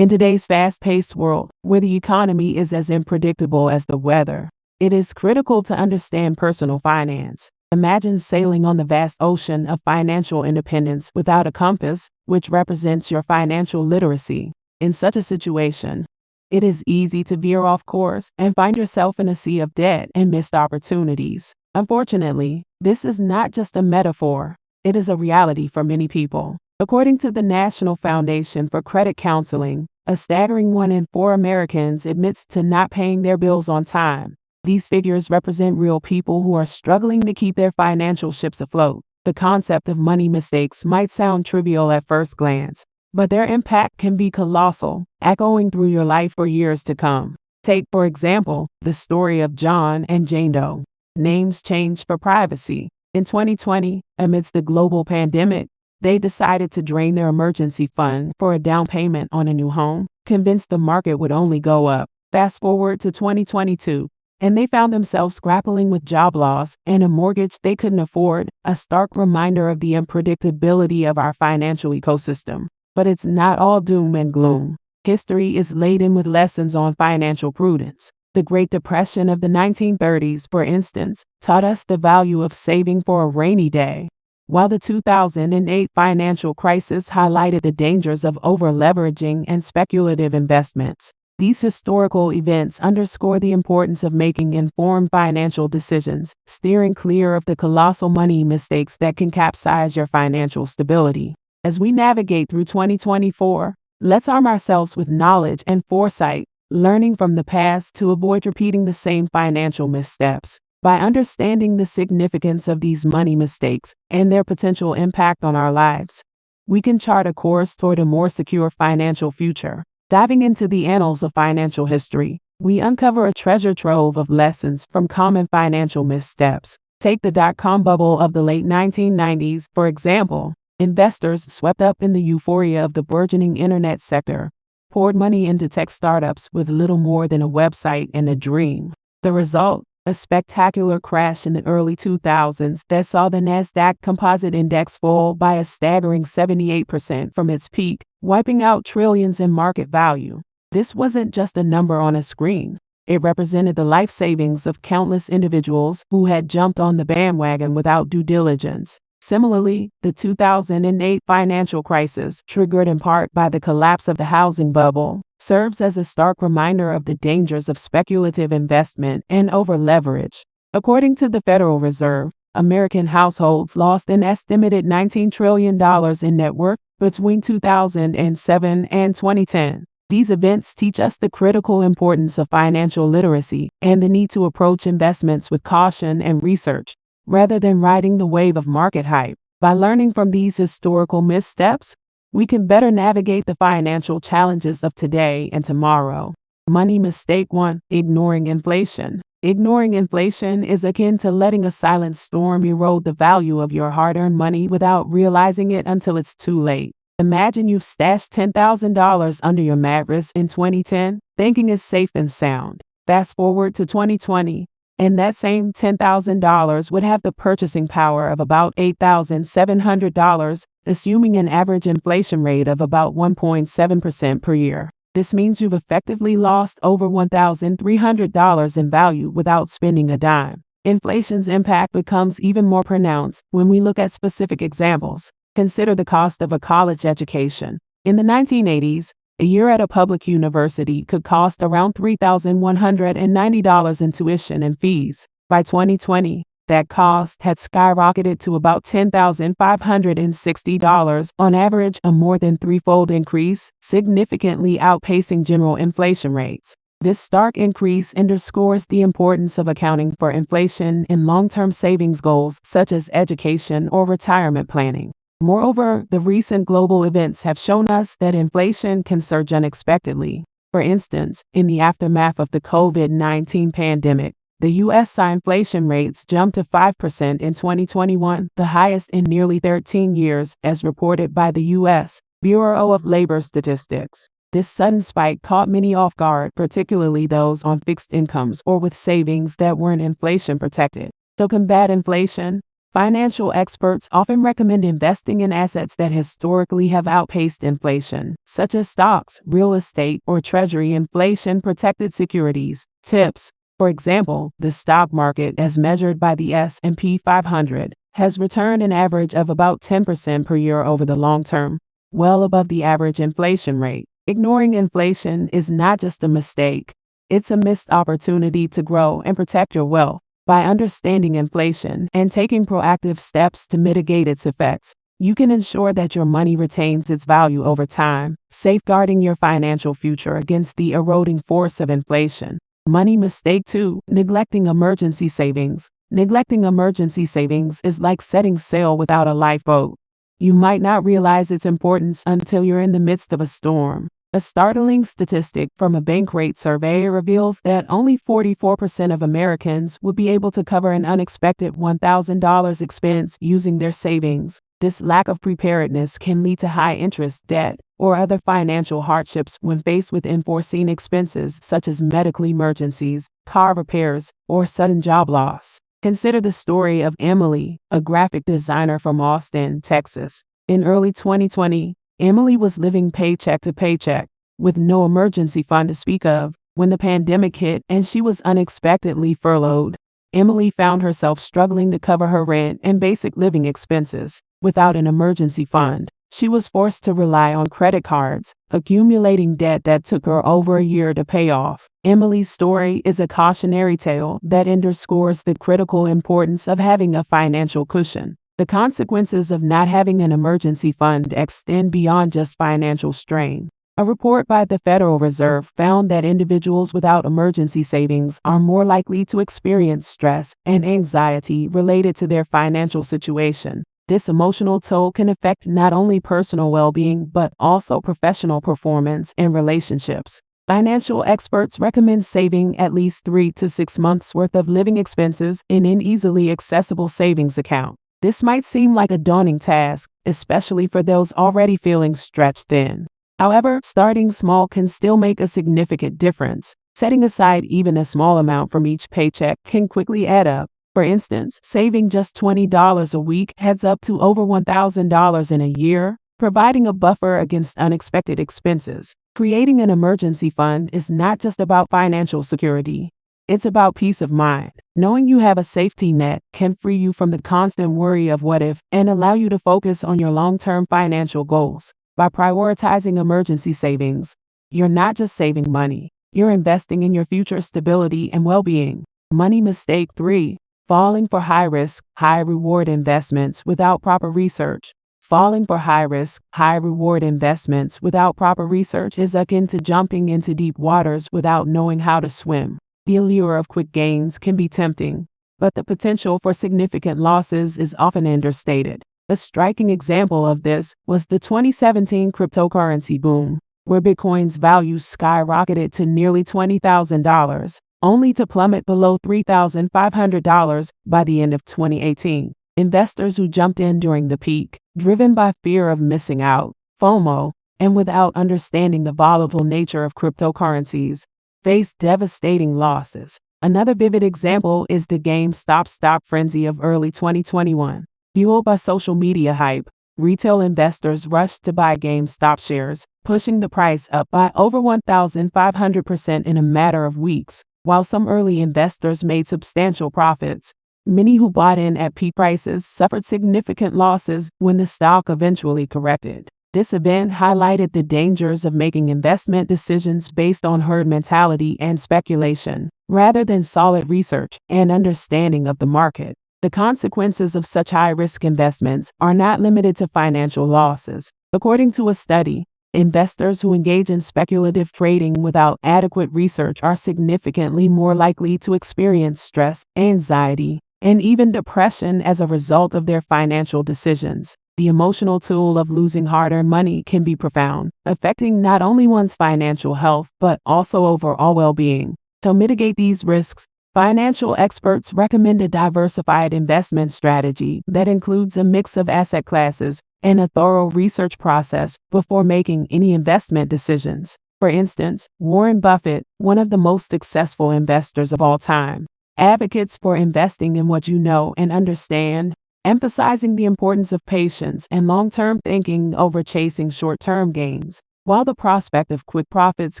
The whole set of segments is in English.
In today's fast-paced world, where the economy is as unpredictable as the weather, it is critical to understand personal finance. Imagine sailing on the vast ocean of financial independence without a compass, which represents your financial literacy. In such a situation, it is easy to veer off course and find yourself in a sea of debt and missed opportunities. Unfortunately, this is not just a metaphor. It is a reality for many people. According to the National Foundation for Credit Counseling, a staggering 1 in 4 Americans admits to not paying their bills on time. These figures represent real people who are struggling to keep their financial ships afloat. The concept of money mistakes might sound trivial at first glance, but their impact can be colossal, echoing through your life for years to come. Take, for example, the story of John and Jane Doe. Names changed for privacy. In 2020, amidst the global pandemic, they decided to drain their emergency fund for a down payment on a new home, convinced the market would only go up. Fast forward to 2022, and they found themselves grappling with job loss and a mortgage they couldn't afford, a stark reminder of the unpredictability of our financial ecosystem. But it's not all doom and gloom. History is laden with lessons on financial prudence. The Great Depression of the 1930s, for instance, taught us the value of saving for a rainy day, while the 2008 financial crisis highlighted the dangers of over-leveraging and speculative investments. These historical events underscore the importance of making informed financial decisions, steering clear of the colossal money mistakes that can capsize your financial stability. As we navigate through 2024, let's arm ourselves with knowledge and foresight, learning from the past to avoid repeating the same financial missteps. By understanding the significance of these money mistakes and their potential impact on our lives, we can chart a course toward a more secure financial future. Diving into the annals of financial history, we uncover a treasure trove of lessons from common financial missteps. Take the dot-com bubble of the late 1990s, for example. Investors, swept up in the euphoria of the burgeoning internet sector, poured money into tech startups with little more than a website and a dream. The result? A spectacular crash in the early 2000s that saw the Nasdaq Composite Index fall by a staggering 78% from its peak, wiping out trillions in market value. This wasn't just a number on a screen. It represented the life savings of countless individuals who had jumped on the bandwagon without due diligence. Similarly, the 2008 financial crisis, triggered in part by the collapse of the housing bubble, serves as a stark reminder of the dangers of speculative investment and over-leverage. According to the Federal Reserve, American households lost an estimated $19 trillion in net worth between 2007 and 2010. These events teach us the critical importance of financial literacy and the need to approach investments with caution and research, rather than riding the wave of market hype. By learning from these historical missteps, we can better navigate the financial challenges of today and tomorrow. Money mistake 1. Ignoring inflation. Ignoring inflation is akin to letting a silent storm erode the value of your hard-earned money without realizing it until it's too late. Imagine you've stashed $10,000 under your mattress in 2010, thinking it's safe and sound. Fast forward to 2020, and that same $10,000 would have the purchasing power of about $8,700, assuming an average inflation rate of about 1.7% per year. This means you've effectively lost over $1,300 in value without spending a dime. Inflation's impact becomes even more pronounced when we look at specific examples. Consider the cost of a college education. In the 1980s, a year at a public university could cost around $3,190 in tuition and fees. By 2020, that cost had skyrocketed to about $10,560 on average, a more than threefold increase, significantly outpacing general inflation rates. This stark increase underscores the importance of accounting for inflation in long-term savings goals such as education or retirement planning. Moreover, the recent global events have shown us that inflation can surge unexpectedly. For instance, in the aftermath of the COVID-19 pandemic, the U.S. saw inflation rates jump to 5% in 2021, the highest in nearly 13 years, as reported by the U.S. Bureau of Labor Statistics. This sudden spike caught many off guard, particularly those on fixed incomes or with savings that weren't inflation protected. To combat inflation, Financial experts often recommend investing in assets that historically have outpaced inflation, such as stocks, real estate, or treasury inflation-protected securities. Tips: for example, the stock market, as measured by the S&P 500, has returned an average of about 10% per year over the long term, well above the average inflation rate. Ignoring inflation is not just a mistake, it's a missed opportunity to grow and protect your wealth. By understanding inflation and taking proactive steps to mitigate its effects, you can ensure that your money retains its value over time, safeguarding your financial future against the eroding force of inflation. Money mistake 2: neglecting emergency savings. Neglecting emergency savings is like setting sail without a lifeboat. You might not realize its importance until you're in the midst of a storm. A startling statistic from a Bankrate survey reveals that only 44% of Americans would be able to cover an unexpected $1,000 expense using their savings. This lack of preparedness can lead to high-interest debt or other financial hardships when faced with unforeseen expenses such as medical emergencies, car repairs, or sudden job loss. Consider the story of Emily, a graphic designer from Austin, Texas. In early 2020, Emily was living paycheck to paycheck, with no emergency fund to speak of, when the pandemic hit and she was unexpectedly furloughed. Emily found herself struggling to cover her rent and basic living expenses. Without an emergency fund, she was forced to rely on credit cards, accumulating debt that took her over a year to pay off. Emily's story is a cautionary tale that underscores the critical importance of having a financial cushion. The consequences of not having an emergency fund extend beyond just financial strain. A report by the Federal Reserve found that individuals without emergency savings are more likely to experience stress and anxiety related to their financial situation. This emotional toll can affect not only personal well-being but also professional performance and relationships. Financial experts recommend saving at least 3 to 6 months' worth of living expenses in an easily accessible savings account. This might seem like a daunting task, especially for those already feeling stretched thin. However, starting small can still make a significant difference. Setting aside even a small amount from each paycheck can quickly add up. For instance, saving just $20 a week adds up to over $1,000 in a year, providing a buffer against unexpected expenses. Creating an emergency fund is not just about financial security. It's about peace of mind. Knowing you have a safety net can free you from the constant worry of what if and allow you to focus on your long-term financial goals. By prioritizing emergency savings, you're not just saving money, you're investing in your future stability and well-being. Money mistake 3: falling for high-risk, high-reward investments without proper research. Falling for high-risk, high-reward investments without proper research is akin to jumping into deep waters without knowing how to swim. The allure of quick gains can be tempting, but the potential for significant losses is often understated. A striking example of this was the 2017 cryptocurrency boom, where Bitcoin's value skyrocketed to nearly $20,000, only to plummet below $3,500 by the end of 2018. Investors who jumped in during the peak, driven by fear of missing out, FOMO, and without understanding the volatile nature of cryptocurrencies, faced devastating losses. Another vivid example is the GameStop stock frenzy of early 2021. Fueled by social media hype, retail investors rushed to buy GameStop shares, pushing the price up by over 1,500% in a matter of weeks. While some early investors made substantial profits, many who bought in at peak prices suffered significant losses when the stock eventually corrected. This event highlighted the dangers of making investment decisions based on herd mentality and speculation, rather than solid research and understanding of the market. The consequences of such high-risk investments are not limited to financial losses. According to a study, investors who engage in speculative trading without adequate research are significantly more likely to experience stress, anxiety, and even depression as a result of their financial decisions. The emotional toll of losing hard-earned money can be profound, affecting not only one's financial health but also overall well-being. To mitigate these risks, financial experts recommend a diversified investment strategy that includes a mix of asset classes and a thorough research process before making any investment decisions. For instance, Warren Buffett, one of the most successful investors of all time, advocates for investing in what you know and understand emphasizing the importance of patience and long-term thinking over chasing short-term gains. While the prospect of quick profits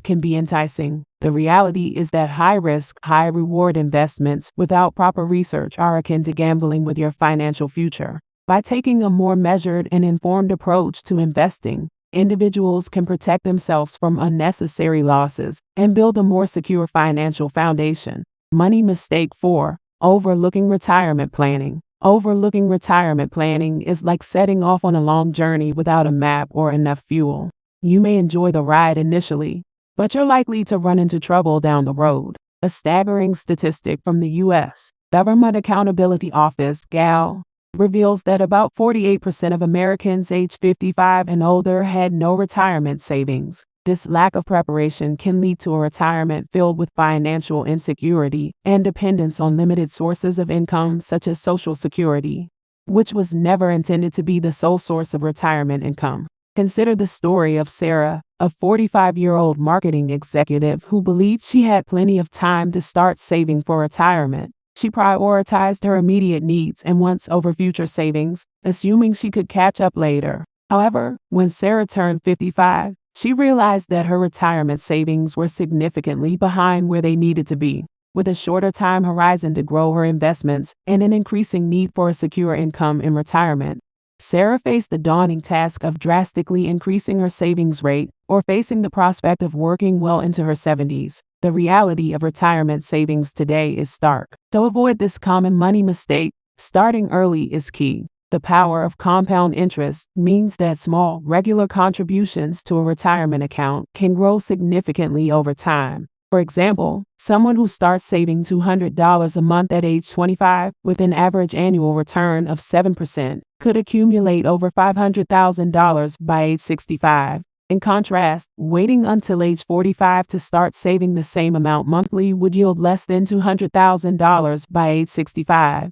can be enticing, the reality is that high-risk, high-reward investments without proper research are akin to gambling with your financial future. By taking a more measured and informed approach to investing, individuals can protect themselves from unnecessary losses and build a more secure financial foundation. Money mistake 4. Overlooking retirement planning. Overlooking retirement planning is like setting off on a long journey without a map or enough fuel. You may enjoy the ride initially, but you're likely to run into trouble down the road. A staggering statistic from the U.S. Government Accountability Office (GAO) reveals that about 48% of Americans aged 55 and older had no retirement savings. This lack of preparation can lead to a retirement filled with financial insecurity and dependence on limited sources of income such as Social Security, which was never intended to be the sole source of retirement income. Consider the story of Sarah, a 45-year-old marketing executive who believed she had plenty of time to start saving for retirement. She prioritized her immediate needs and wants over future savings, assuming she could catch up later. However, when Sarah turned 55, she realized that her retirement savings were significantly behind where they needed to be. With a shorter time horizon to grow her investments and an increasing need for a secure income in retirement, Sarah faced the daunting task of drastically increasing her savings rate or facing the prospect of working well into her 70s. The reality of retirement savings today is stark. To avoid this common money mistake, starting early is key. The power of compound interest means that small, regular contributions to a retirement account can grow significantly over time. For example, someone who starts saving $200 a month at age 25 with an average annual return of 7% could accumulate over $500,000 by age 65. In contrast, waiting until age 45 to start saving the same amount monthly would yield less than $200,000 by age 65.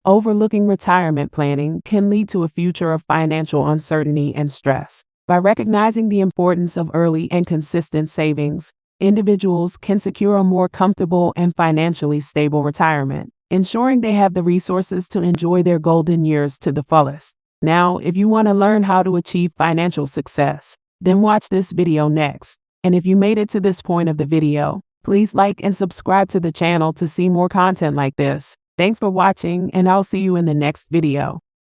Overlooking retirement planning can lead to a future of financial uncertainty and stress. By recognizing the importance of early and consistent savings, individuals can secure a more comfortable and financially stable retirement, ensuring they have the resources to enjoy their golden years to the fullest. Now, if you want to learn how to achieve financial success, then watch this video next. And if you made it to this point of the video, please like and subscribe to the channel to see more content like this. Thanks for watching, and I'll see you in the next video.